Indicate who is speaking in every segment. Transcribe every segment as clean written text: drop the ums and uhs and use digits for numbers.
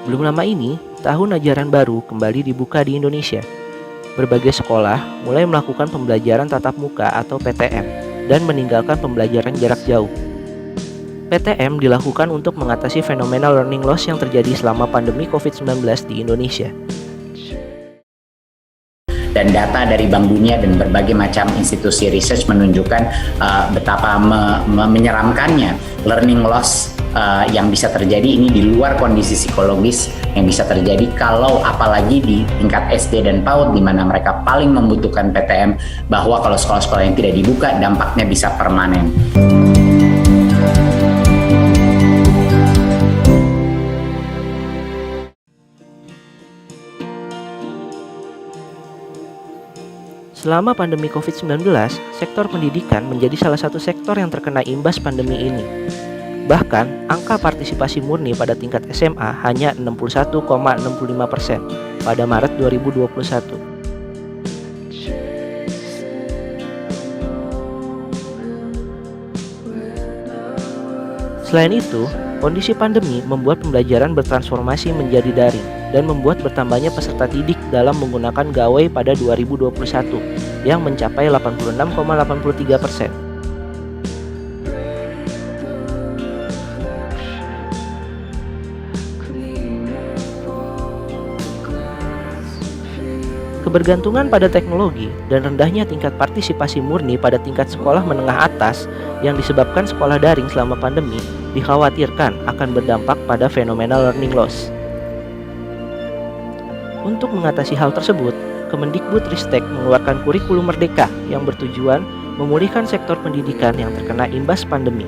Speaker 1: Belum lama ini, tahun ajaran baru kembali dibuka di Indonesia. Berbagai sekolah mulai melakukan pembelajaran tatap muka atau PTM dan meninggalkan pembelajaran jarak jauh. PTM dilakukan untuk mengatasi fenomena learning loss yang terjadi selama pandemi COVID-19 di Indonesia.
Speaker 2: Dan data dari Bank Dunia dan berbagai macam institusi research menunjukkan betapa menyeramkannya learning loss yang bisa terjadi ini di luar kondisi psikologis yang bisa terjadi kalau apalagi di tingkat SD dan PAUD di mana mereka paling membutuhkan PTM, bahwa kalau sekolah-sekolah yang tidak dibuka dampaknya bisa permanen.
Speaker 1: Selama pandemi COVID-19, sektor pendidikan menjadi salah satu sektor yang terkena imbas pandemi ini. Bahkan, angka partisipasi murni pada tingkat SMA hanya 61,65% pada Maret 2021. Selain itu, kondisi pandemi membuat pembelajaran bertransformasi menjadi daring dan membuat bertambahnya peserta didik dalam menggunakan gawai pada 2021 yang mencapai 86,83%. Kebergantungan pada teknologi dan rendahnya tingkat partisipasi murni pada tingkat sekolah menengah atas yang disebabkan sekolah daring selama pandemi dikhawatirkan akan berdampak pada fenomena learning loss. Untuk mengatasi hal tersebut, Kemendikbudristek mengeluarkan kurikulum merdeka yang bertujuan memulihkan sektor pendidikan yang terkena imbas pandemi.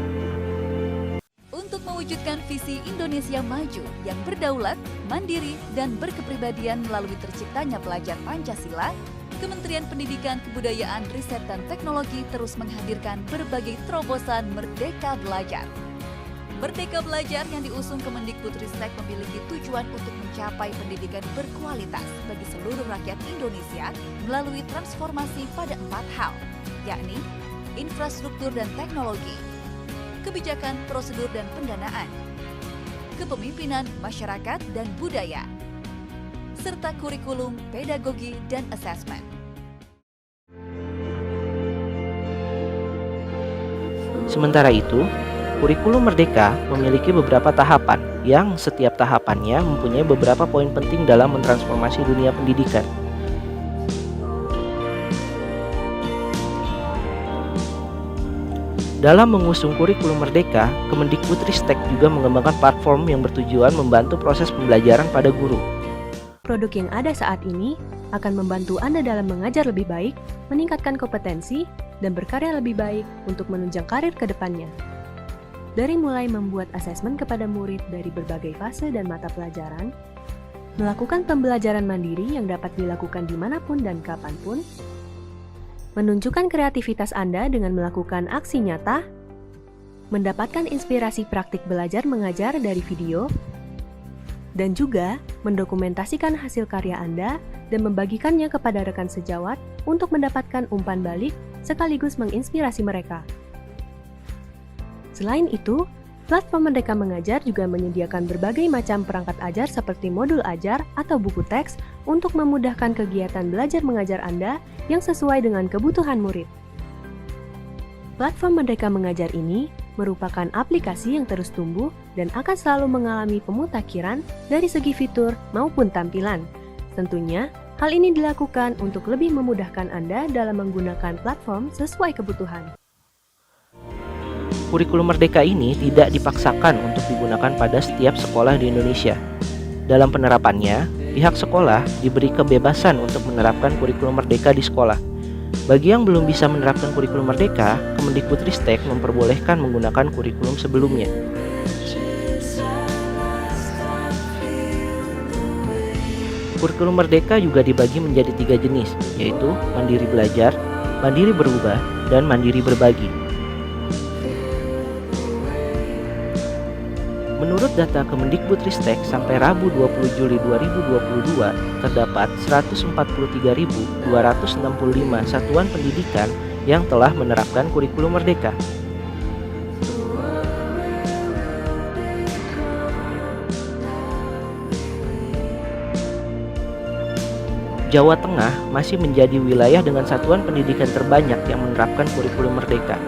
Speaker 3: Untuk mewujudkan visi Indonesia maju yang berdaulat, mandiri, dan berkepribadian melalui terciptanya pelajar Pancasila, Kementerian Pendidikan, Kebudayaan, Riset, dan Teknologi terus menghadirkan berbagai terobosan Merdeka Belajar. Merdeka Belajar yang diusung Kemendikbudristek memiliki tujuan untuk mencapai pendidikan berkualitas bagi seluruh rakyat Indonesia melalui transformasi pada 4 hal, yakni infrastruktur dan teknologi, kebijakan, prosedur dan pendanaan, kepemimpinan masyarakat dan budaya, serta kurikulum, pedagogi, dan asesmen.
Speaker 1: Sementara itu, kurikulum Merdeka memiliki beberapa tahapan yang setiap tahapannya mempunyai beberapa poin penting dalam mentransformasi dunia pendidikan. Dalam mengusung kurikulum Merdeka, Kemendikbudristek juga mengembangkan platform yang bertujuan membantu proses pembelajaran pada guru.
Speaker 4: Produk yang ada saat ini akan membantu Anda dalam mengajar lebih baik, meningkatkan kompetensi, dan berkarya lebih baik untuk menunjang karir ke depannya. Dari mulai membuat asesmen kepada murid dari berbagai fase dan mata pelajaran, melakukan pembelajaran mandiri yang dapat dilakukan dimanapun dan kapanpun, menunjukkan kreativitas Anda dengan melakukan aksi nyata, mendapatkan inspirasi praktik belajar mengajar dari video, dan juga mendokumentasikan hasil karya Anda dan membagikannya kepada rekan sejawat untuk mendapatkan umpan balik sekaligus menginspirasi mereka. Selain itu, platform Merdeka Mengajar juga menyediakan berbagai macam perangkat ajar seperti modul ajar atau buku teks untuk memudahkan kegiatan belajar mengajar Anda yang sesuai dengan kebutuhan murid. Platform Merdeka Mengajar ini merupakan aplikasi yang terus tumbuh dan akan selalu mengalami pemutakhiran dari segi fitur maupun tampilan. Tentunya, hal ini dilakukan untuk lebih memudahkan Anda dalam menggunakan platform sesuai kebutuhan.
Speaker 1: Kurikulum Merdeka ini tidak dipaksakan untuk digunakan pada setiap sekolah di Indonesia. Dalam penerapannya, pihak sekolah diberi kebebasan untuk menerapkan kurikulum Merdeka di sekolah. Bagi yang belum bisa menerapkan kurikulum Merdeka, Kemendikbudristek memperbolehkan menggunakan kurikulum sebelumnya. Kurikulum Merdeka juga dibagi menjadi 3 jenis, yaitu mandiri belajar, mandiri berubah, dan mandiri berbagi. Menurut data Kemendikbudristek, sampai Rabu 20 Juli 2022, terdapat 143.265 satuan pendidikan yang telah menerapkan kurikulum Merdeka. Jawa Tengah masih menjadi wilayah dengan satuan pendidikan terbanyak yang menerapkan kurikulum merdeka.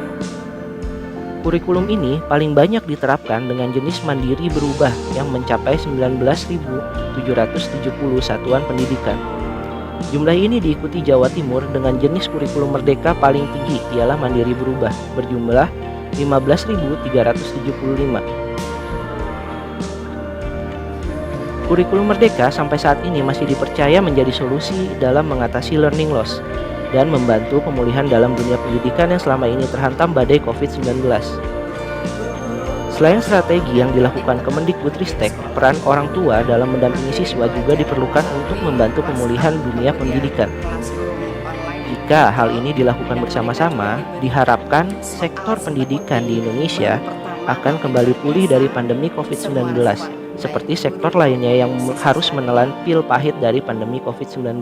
Speaker 1: Kurikulum ini paling banyak diterapkan dengan jenis mandiri berubah yang mencapai 19.770 satuan pendidikan. Jumlah ini diikuti Jawa Timur dengan jenis kurikulum merdeka paling tinggi ialah mandiri berubah berjumlah 15.375. Kurikulum merdeka sampai saat ini masih dipercaya menjadi solusi dalam mengatasi learning loss dan membantu pemulihan dalam dunia pendidikan yang selama ini terhantam badai COVID-19. Selain strategi yang dilakukan Kemendikbudristek, peran orang tua dalam mendampingi siswa juga diperlukan untuk membantu pemulihan dunia pendidikan. Jika hal ini dilakukan bersama-sama, diharapkan sektor pendidikan di Indonesia akan kembali pulih dari pandemi COVID-19, seperti sektor lainnya yang harus menelan pil pahit dari pandemi COVID-19.